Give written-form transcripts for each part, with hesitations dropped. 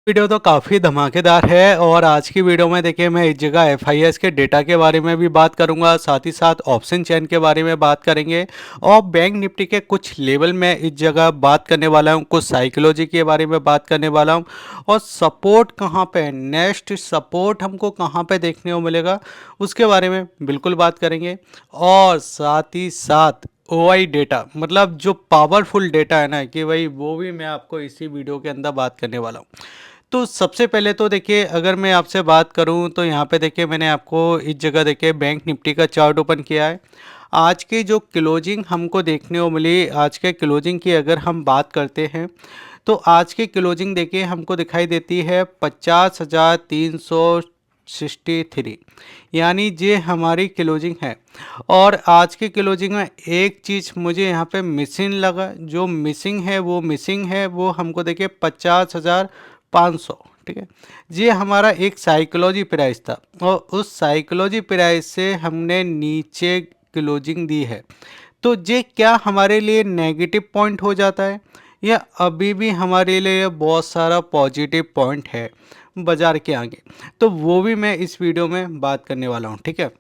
Video तो काफ़ी धमाकेदार है और आज की वीडियो में देखिए मैं इस जगह एफआईएस के डेटा के बारे में भी बात करूंगा, साथ ही साथ ऑप्शन चेन के बारे में बात करेंगे और बैंक निफ्टी के कुछ लेवल में इस जगह बात करने वाला हूं, कुछ साइकोलॉजी के बारे में बात करने वाला हूं और सपोर्ट कहां पे है, नेक्स्ट सपोर्ट हमको कहां पे देखने को मिलेगा उसके बारे में बिल्कुल बात करेंगे। और साथ ही साथ ओआई डेटा मतलब जो पावरफुल डेटा है ना कि भाई वो भी मैं आपको इसी वीडियो के अंदर बात करने वाला हूँ। तो सबसे पहले तो देखिए अगर मैं आपसे बात करूं तो यहाँ पे देखिए मैंने आपको इस जगह देखिए बैंक निफ्टी का चार्ट ओपन किया है। आज की जो क्लोजिंग हमको देखने को मिली, आज के क्लोजिंग की अगर हम बात करते हैं तो आज की क्लोजिंग देखिए हमको दिखाई देती है 50,363, यानी ये हमारी क्लोजिंग है। और आज की क्लोजिंग में एक चीज़ मुझे यहाँ पे मिसिंग लगा, जो मिसिंग है वो हमको देखिए 50,500। ठीक है, ये हमारा एक साइकोलॉजी प्राइस था और उस साइकोलॉजी प्राइस से हमने नीचे क्लोजिंग दी है। तो ये क्या हमारे लिए नेगेटिव पॉइंट हो जाता है या अभी भी हमारे लिए बहुत सारा पॉजिटिव पॉइंट है बाज़ार के आगे, तो वो भी मैं इस वीडियो में बात करने वाला हूँ। ठीक है,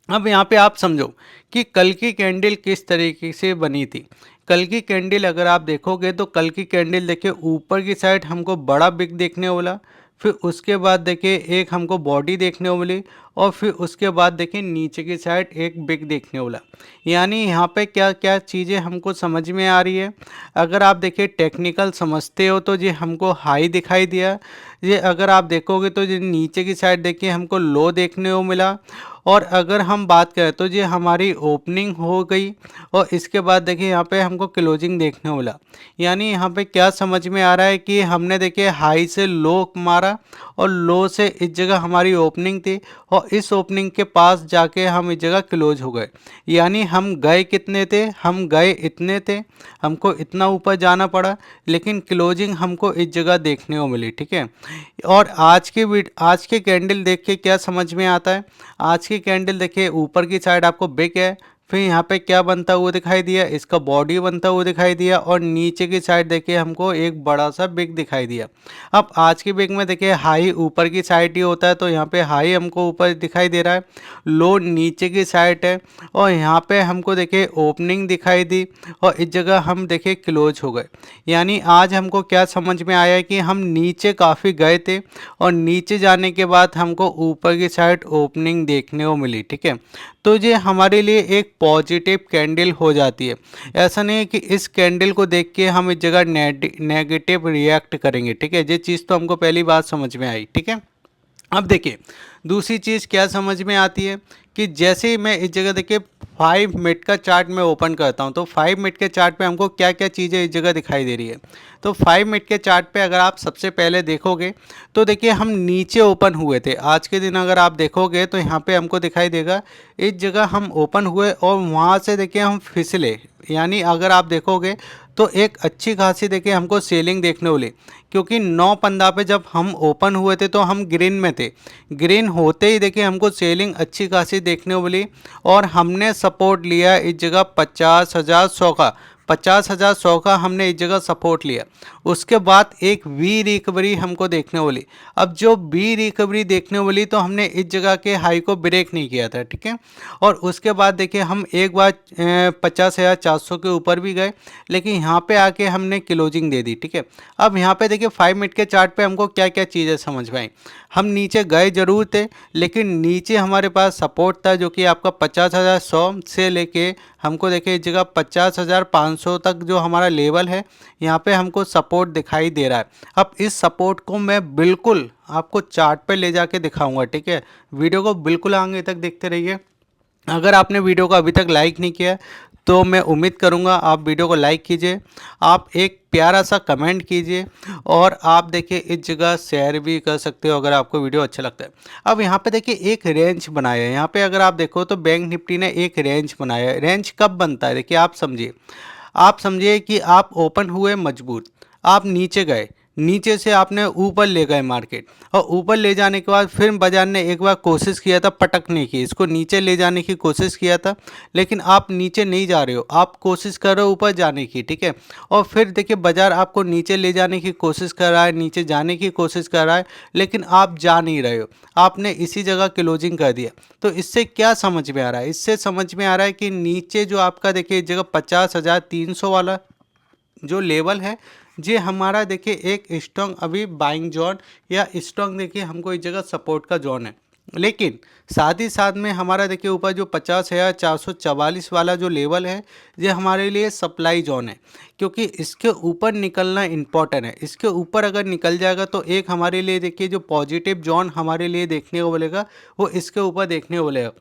अब यहाँ पे आप समझो कि कल की कैंडल किस तरीके से बनी थी। कल की कैंडल अगर आप देखोगे तो कल की कैंडल देखिए ऊपर की साइड हमको बड़ा बिग देखने को मिला, फिर उसके बाद देखिए एक हमको बॉडी देखने को मिली और फिर उसके बाद देखिए नीचे की साइड एक बिग देखने को मिला। यानी यहाँ पे क्या क्या चीज़ें हमको समझ में आ रही है। अगर आप देखिए टेक्निकल समझते हो तो ये हमको हाई दिखाई दिया, ये अगर आप देखोगे तो ये नीचे की साइड देखिए हमको लो देखने को मिला। और अगर हम बात करें तो ये हमारी ओपनिंग हो गई और इसके बाद देखिए यहाँ पे हमको क्लोजिंग देखने को मिला। यानी यहाँ पे क्या समझ में आ रहा है कि हमने देखिए हाई से लो मारा और लो से इस जगह हमारी ओपनिंग थी और इस ओपनिंग के पास जाके हम इस जगह क्लोज हो गए। यानी हम गए कितने थे, हम गए इतने थे, हमको इतना ऊपर जाना पड़ा लेकिन क्लोजिंग हमको इस जगह देखने को मिली। ठीक है, और आज के कैंडल देख के क्या समझ में आता है। आज की कैंडल देखिए ऊपर की साइड आपको बिग है, फिर यहाँ पे क्या बनता हुआ दिखाई दिया, इसका बॉडी बनता हुआ दिखाई दिया और नीचे की साइड देखिए हमको एक बड़ा सा बिग दिखाई दिया। अब आज की बिग में देखिए हाई ऊपर की साइड ही होता है, तो यहाँ पे हाई हमको ऊपर दिखाई दे रहा है, लो नीचे की साइड है और यहाँ पे हमको देखिए ओपनिंग दिखाई दी और इस जगह हम देखिए क्लोज हो गए। यानी आज हमको क्या समझ में आया कि हम नीचे काफ़ी गए थे और नीचे जाने के बाद हमको ऊपर की साइड ओपनिंग देखने को मिली। ठीक है, तो ये हमारे लिए एक पॉजिटिव कैंडल हो जाती है। ऐसा नहीं है कि इस कैंडल को देख के हम इस जगह नेगेटिव रिएक्ट करेंगे। ठीक है, ये चीज़ तो हमको पहली बात समझ में आई। ठीक है, अब देखिए दूसरी चीज़ क्या समझ में आती है कि जैसे ही मैं इस जगह देखिए 5 मिनट का चार्ट में ओपन करता हूं तो 5 मिनट के चार्ट पे हमको क्या क्या चीज़ें इस जगह दिखाई दे रही है। तो 5 मिनट के चार्ट पे अगर आप सबसे पहले देखोगे तो देखिए हम नीचे ओपन हुए थे। आज के दिन अगर आप देखोगे तो यहाँ पे हमको दिखाई देगा इस जगह हम ओपन हुए और वहाँ से देखिए हम फिसले। यानी अगर आप देखोगे तो एक अच्छी खासी देखिए हमको सेलिंग देखने को मिली, क्योंकि 9 पंद्रह पे जब हम ओपन हुए थे तो हम ग्रीन में थे। ग्रीन होते ही देखिए हमको सेलिंग अच्छी खासी देखने को मिली और हमने सपोर्ट लिया इस जगह 50,100 का। 50,100 का हमने इस जगह सपोर्ट लिया। उसके बाद एक वी रिकवरी हमको देखने को मिली। अब जो वी रिकवरी देखने को मिली तो हमने इस जगह के हाई को ब्रेक नहीं किया था। ठीक है, और उसके बाद देखिए हम एक बार 50,400 के ऊपर भी गए लेकिन यहाँ पे आके हमने क्लोजिंग दे दी। ठीक है, अब यहाँ पे देखिए 5 मिनट के चार्ट पे हमको क्या क्या चीज़ें समझ में आई। हम नीचे गए जरूर थे लेकिन नीचे हमारे पास सपोर्ट था जो कि आपका 50,100 से लेके हमको देखिए इस जगह 50,500 तक जो हमारा लेवल है यहाँ पे हमको सपोर्ट दिखाई दे रहा है। अब इस सपोर्ट को मैं बिल्कुल आपको चार्ट पे ले जाके दिखाऊंगा। ठीक है, वीडियो को बिल्कुल आगे तक देखते रहिए। अगर आपने वीडियो को अभी तक लाइक नहीं किया तो मैं उम्मीद करूंगा आप वीडियो को लाइक कीजिए, आप एक प्यारा सा कमेंट कीजिए और आप देखिए इस जगह शेयर भी कर सकते हो अगर आपको वीडियो अच्छा लगता है। अब यहाँ पे देखिए एक रेंज बनाया है। यहाँ पे अगर आप देखो तो बैंक निफ्टी ने एक रेंज बनाया है। रेंज कब बनता है देखिए आप समझिए कि आप ओपन हुए मजबूत, आप नीचे गए, नीचे से आपने ऊपर ले गए मार्केट, और ऊपर ले जाने के बाद फिर बाजार ने एक बार कोशिश किया था पटकने की, इसको नीचे ले जाने की कोशिश किया था, लेकिन आप नीचे नहीं जा रहे हो, आप कोशिश कर रहे हो ऊपर जाने की, ठीक है। और फिर देखिए बाजार आपको नीचे ले जाने की कोशिश कर रहा है, नीचे जाने की कोशिश कर रहा है, लेकिन आप जा नहीं रहे हो, आपने इसी जगह क्लोजिंग कर दिया। तो इससे क्या समझ में आ रहा है? इससे समझ में आ रहा है कि नीचे जो आपका देखिए जगह 50,300 वाला जो लेवल है, ये हमारा देखिए एक स्ट्रॉन्ग अभी बाइंग जोन या स्ट्रॉन्ग देखिए हमको इस जगह सपोर्ट का जोन है। लेकिन साथ ही साथ में हमारा देखिए ऊपर जो 50,444 वाला जो लेवल है, ये हमारे लिए सप्लाई जोन है, क्योंकि इसके ऊपर निकलना इम्पॉर्टेंट है। इसके ऊपर अगर निकल जाएगा तो एक हमारे लिए देखिए जो पॉजिटिव जोन हमारे लिए देखने को मिलेगा, वो इसके ऊपर देखने को मिलेगा।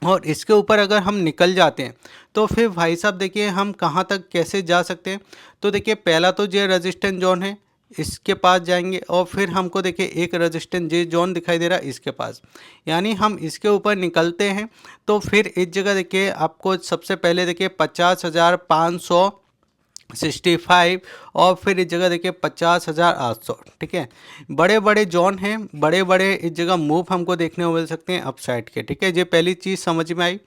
और इसके ऊपर अगर हम निकल जाते हैं तो फिर भाई साहब देखिए हम कहाँ तक कैसे जा सकते हैं। तो देखिए पहला तो ये रेजिस्टेंस जोन है, इसके पास जाएंगे, और फिर हमको देखिए एक रेजिस्टेंस ये जोन दिखाई दे रहा है इसके पास, यानी हम इसके ऊपर निकलते हैं तो फिर इस जगह देखिए आपको सबसे पहले देखिए 50,565, और फिर इस जगह देखिए 50,800, ठीक है। बड़े बड़े जोन हैं, बड़े बड़े इस जगह मूव हमको देखने को मिल सकते हैं अपसाइड के, ठीक है। ये पहली चीज़ समझ में आई।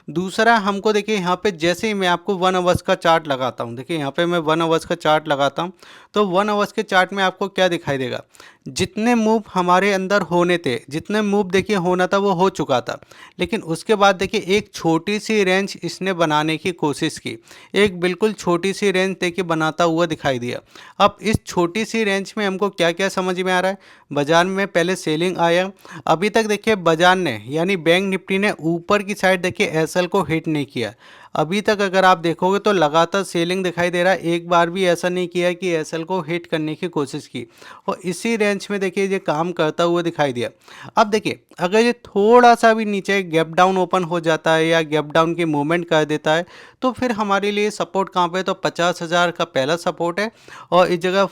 दूसरा हमको देखिए यहाँ पे जैसे ही मैं आपको 1 आवर्स का चार्ट लगाता हूँ, देखिए यहाँ पे मैं 1 आवर्स का चार्ट लगाता हूँ, तो 1 आवर्स के चार्ट में आपको क्या दिखाई देगा, जितने मूव हमारे अंदर होने थे, जितने मूव देखिए होना था वो हो चुका था, लेकिन उसके बाद देखिए एक छोटी सी रेंज इसने बनाने की कोशिश की, एक बिल्कुल छोटी सी रेंज देखिए बनाता हुआ दिखाई दिया। अब इस छोटी सी रेंज में हमको क्या क्या समझ में आ रहा है, बाजार में पहले सेलिंग आया, अभी तक देखिए बाजार ने यानी बैंक निफ्टी ने ऊपर की साइड देखिए एसएल को हिट नहीं किया। अभी तक अगर आप देखोगे तो लगातार सेलिंग दिखाई दे रहा है, एक बार भी ऐसा नहीं किया कि एसएल को हिट करने की कोशिश की, और इसी रेंज में देखिए ये काम करता हुआ दिखाई दिया। अब देखिए अगर ये थोड़ा सा भी नीचे गैप डाउन ओपन हो जाता है या गैप डाउन की मूवमेंट कर देता है, तो फिर हमारे लिए सपोर्ट कहाँ पे है, तो 50,000 का पहला सपोर्ट है, और इस जगह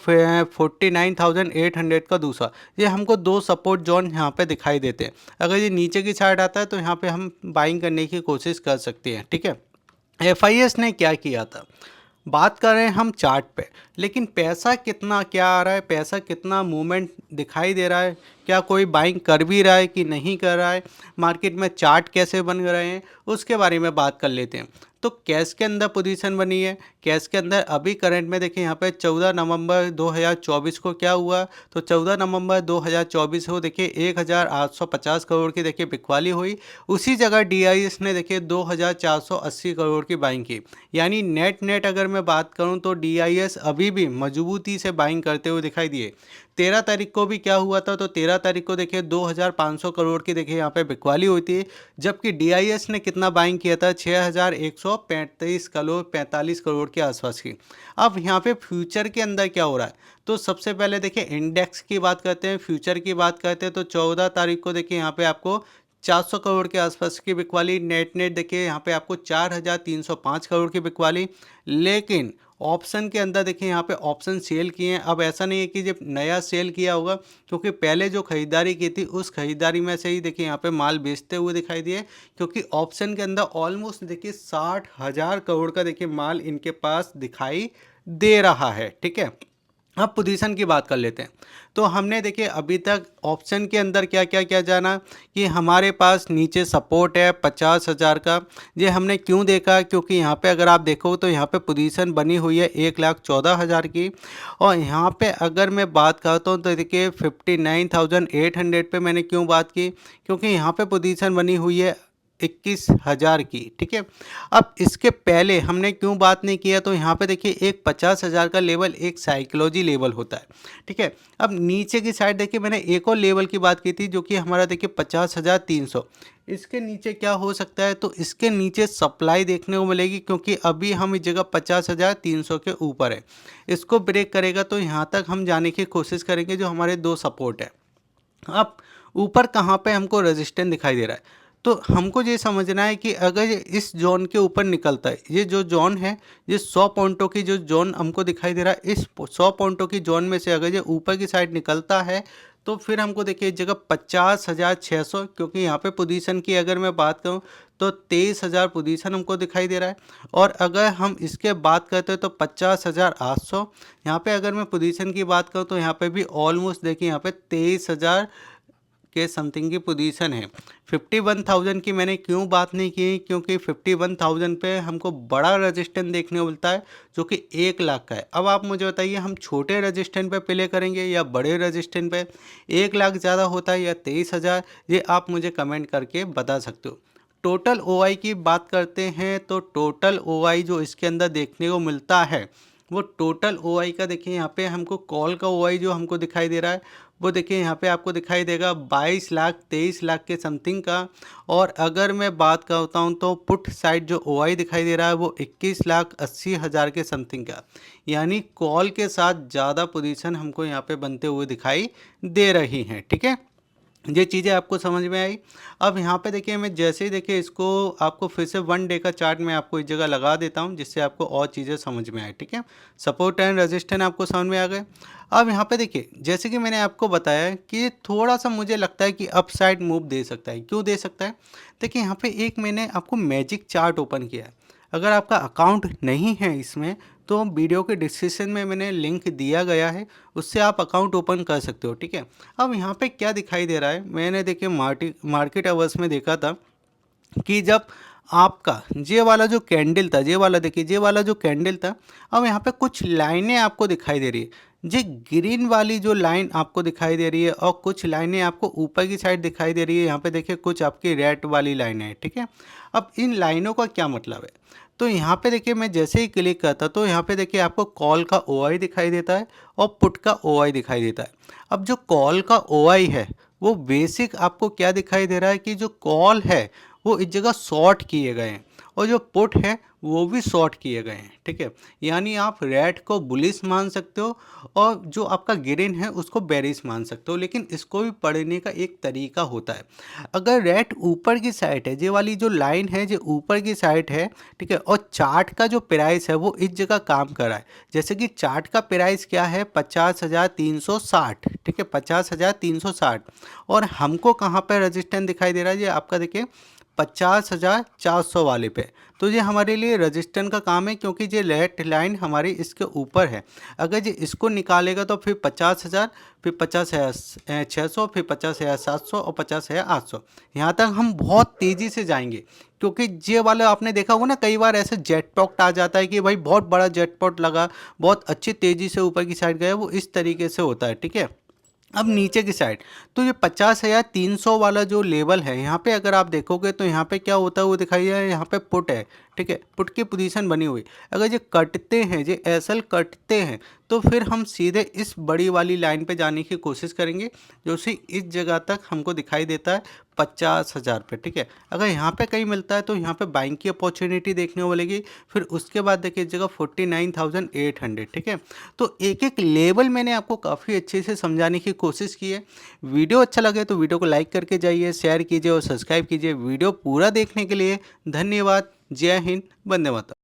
49,800 का दूसरा। ये हमको दो सपोर्ट जोन यहाँ पे दिखाई देते हैं। अगर ये नीचे की साइड आता है तो यहाँ पे हम बाइंग करने की कोशिश कर सकते हैं, ठीक है। एफआईएस ने क्या किया था, बात कर रहे हैं हम चार्ट पे, लेकिन पैसा कितना क्या आ रहा है, पैसा कितना मूवमेंट दिखाई दे रहा है, क्या कोई बाइंग कर भी रहा है कि नहीं कर रहा है, मार्केट में चार्ट कैसे बन रहे हैं, उसके बारे में बात कर लेते हैं। तो कैश के अंदर पोजीशन बनी है, कैश के अंदर अभी करंट में देखिए यहाँ पे 14 नवंबर 2024 को क्या हुआ, तो 14 नवंबर 2024 को देखिए 1,850 करोड़ की देखिए बिकवाली हुई। उसी जगह डीआईएस ने देखिए 2,480 करोड़ की बाइंग की, यानी नेट नेट अगर मैं बात करूं तो डीआईएस अभी भी मजबूती से बाइंग करते हुए दिखाई दिए। 13 तारीख को भी क्या हुआ था, तो 13 तारीख को देखिए 2,500 करोड़ की देखिए यहाँ पे बिकवाली हुई थी, जबकि डीआईएस ने कितना बाइंग किया था, 6,135 करोड़ 45 करोड़ के आसपास की। अब यहाँ पे फ्यूचर के अंदर क्या हो रहा है, तो सबसे पहले देखिए इंडेक्स की बात करते हैं, फ्यूचर की बात करते हैं, तो 14 तारीख को देखिए यहाँ पे आपको 400 करोड़ के आसपास की बिकवाली, नेट नेट देखिए यहाँ पे आपको 4,305 करोड़ की बिकवाली। लेकिन ऑप्शन के अंदर देखिए यहाँ पे ऑप्शन सेल किए हैं। अब ऐसा नहीं है कि जब नया सेल किया होगा, क्योंकि पहले जो खरीदारी की थी उस खरीदारी में से ही देखिए यहाँ पे माल बेचते हुए दिखाई दिए, क्योंकि ऑप्शन के अंदर ऑलमोस्ट देखिए 60,000 करोड़ का देखिए माल इनके पास दिखाई दे रहा है, ठीक है। अब पोजीशन की बात कर लेते हैं। तो हमने देखिए अभी तक ऑप्शन के अंदर क्या क्या क्या जाना, कि हमारे पास नीचे सपोर्ट है 50,000 का। ये हमने क्यों देखा, क्योंकि यहाँ पे अगर आप देखो तो यहाँ पे पोजीशन बनी हुई है 1,14,000 की, और यहाँ पे अगर मैं बात करता हूँ तो देखिए 59,800 पे मैंने क्यों बात की, क्योंकि यहाँ पे पोजीशन बनी हुई है 21,000 की, ठीक है। अब इसके पहले हमने क्यों बात नहीं किया, तो यहाँ पे देखिए एक 50,000 का लेवल एक साइकोलॉजी लेवल होता है, ठीक है। अब नीचे की साइड देखिए मैंने एक और लेवल की बात की थी, जो कि हमारा देखिए 50,300। इसके नीचे क्या हो सकता है, तो इसके नीचे सप्लाई देखने को मिलेगी, क्योंकि अभी हम इस जगह 50,300 के ऊपर है। इसको ब्रेक करेगा तो यहाँ तक हम जाने की कोशिश करेंगे, जो हमारे दो सपोर्ट है। अब ऊपर कहाँ पे हमको रेजिस्टेंस दिखाई दे रहा है, तो हमको ये समझना है कि अगर ये इस जोन के ऊपर निकलता है, ये जो जोन है, ये 100 पॉइंटों की जो जोन हमको दिखाई दे रहा है, इस 100 पॉइंटों की जोन में से अगर ये ऊपर की साइड निकलता है, तो फिर हमको देखिए इस जगह 50,600, क्योंकि यहाँ पे पोजीशन की अगर मैं बात करूँ तो 23,000 पोजीशन हमको दिखाई दे रहा है। और अगर हम इसके बात करते हैं तो 50,800, यहाँ पे अगर मैं पोजीशन की बात करूँ तो यहाँ पे भी ऑलमोस्ट देखिए यहाँ पे 23,000 के समथिंग की पोजीशन है। 51,000 की मैंने क्यों बात नहीं की, क्योंकि 51,000 पे हमको बड़ा रजिस्टेंस देखने को मिलता है जो कि 1 लाख का है। अब आप मुझे बताइए हम छोटे रजिस्टेंस पे प्ले करेंगे या बड़े रजिस्टेंस पे? 1 लाख ज़्यादा होता है या 23,000, ये आप मुझे कमेंट करके बता सकते हो। टोटल ओआई की बात करते हैं तो टोटल ओआई जो इसके अंदर देखने को मिलता है वो टोटल ओआई का देखिए यहाँ पे हमको कॉल का ओआई जो हमको दिखाई दे रहा है वो देखिए यहाँ पे आपको दिखाई देगा 22 लाख 23 लाख के समथिंग का। और अगर मैं बात करता हूँ तो पुट साइड जो ओआई दिखाई दे रहा है वो 21,80,000 के समथिंग का, यानी कॉल के साथ ज़्यादा पोजीशन हमको यहाँ पे बनते हुए दिखाई दे रही हैं। ठीक है, ये चीज़ें आपको समझ में आई। अब यहाँ पे देखिए मैं जैसे ही देखिए इसको आपको फिर से 1 डे का चार्ट मैं आपको इस जगह लगा देता हूँ जिससे आपको और चीज़ें समझ में आए। ठीक है, सपोर्ट एंड रेजिस्टेंस आपको समझ में आ गए। अब यहाँ पे देखिए जैसे कि मैंने आपको बताया कि थोड़ा सा मुझे लगता है कि अप साइड मूव दे सकता है। क्यों दे सकता है? देखिए यहाँ पे एक मैंने आपको मैजिक चार्ट ओपन किया है। अगर आपका अकाउंट नहीं है इसमें तो वीडियो के डिस्क्रिप्शन में मैंने लिंक दिया गया है, उससे आप अकाउंट ओपन कर सकते हो। ठीक है, अब यहाँ पे क्या दिखाई दे रहा है, मैंने देखिए मार्केट अवर्स में देखा था कि जब आपका ये वाला जो कैंडल था, ये वाला देखिए ये वाला जो कैंडल था, अब यहाँ पे कुछ लाइनें आपको दिखाई दे रही है। ये ग्रीन वाली जो लाइन आपको दिखाई दे रही है और कुछ लाइनें आपको ऊपर की साइड दिखाई दे रही है। यहाँ पे देखिए कुछ आपकी रेड वाली लाइनें हैं। ठीक है, अब इन लाइनों का क्या मतलब है? तो यहाँ पे देखिए मैं जैसे ही क्लिक करता तो यहाँ पे देखिए आपको कॉल का ओआई दिखाई देता है और पुट का ओआई दिखाई देता है। अब जो कॉल का ओआई है वो बेसिक आपको क्या दिखाई दे रहा है कि जो कॉल है वो इस जगह शॉर्ट किए गए हैं और जो पुट है वो भी शॉर्ट किए गए हैं। ठीक है, यानी आप रेड को बुलिश मान सकते हो और जो आपका ग्रीन है उसको बेरिश मान सकते हो, लेकिन इसको भी पढ़ने का एक तरीका होता है। अगर रेड ऊपर की साइड है, ये वाली जो लाइन है जो ऊपर की साइड है, ठीक है, और चार्ट का जो प्राइस है वो इस जगह काम कर रहा है। जैसे कि चार्ट का प्राइस क्या है 50,360। ठीक है, 50,360 और हमको कहाँ पर रजिस्टेंस दिखाई दे रहा है, ये आपका देखिए 50,400 वाले पे। तो ये हमारे लिए रजिस्टेंस का काम है क्योंकि ये रेड लाइन हमारी इसके ऊपर है। अगर ये इसको निकालेगा तो फिर 50,000, फिर 50,600, फिर 50,700 और 50,800, यहाँ तक हम बहुत तेज़ी से जाएंगे। क्योंकि ये वाला आपने देखा होगा ना, कई बार ऐसे जेटपॉट आ जाता है कि भाई बहुत बड़ा जेटपॉट लगा, बहुत अच्छी तेज़ी से ऊपर की साइड गया, वो इस तरीके से होता है। ठीक है, अब नीचे की साइड तो ये 50,300 वाला जो लेवल है, यहाँ पे अगर आप देखोगे तो यहाँ पे क्या होता है वो दिखाई दे, यहाँ पे पुट है। ठीक है, पुट की पोजीशन बनी हुई, अगर ये कटते हैं, ये एसएल कटते हैं तो फिर हम सीधे इस बड़ी वाली लाइन पे जाने की कोशिश करेंगे जो सी इस जगह तक हमको दिखाई देता है 50,000 पे। ठीक है, अगर यहाँ पे कहीं मिलता है तो यहाँ पे बाइंग की अपॉर्चुनिटी देखने को मिलेगी। फिर उसके बाद देखिए जगह 49,800। ठीक है, तो एक एक लेवल मैंने आपको काफ़ी अच्छे से समझाने की कोशिश की है। वीडियो अच्छा लगे तो वीडियो को लाइक करके जाइए, शेयर कीजिए और सब्सक्राइब कीजिए। वीडियो पूरा देखने के लिए धन्यवाद। जय हिंद, वंदे मातरम।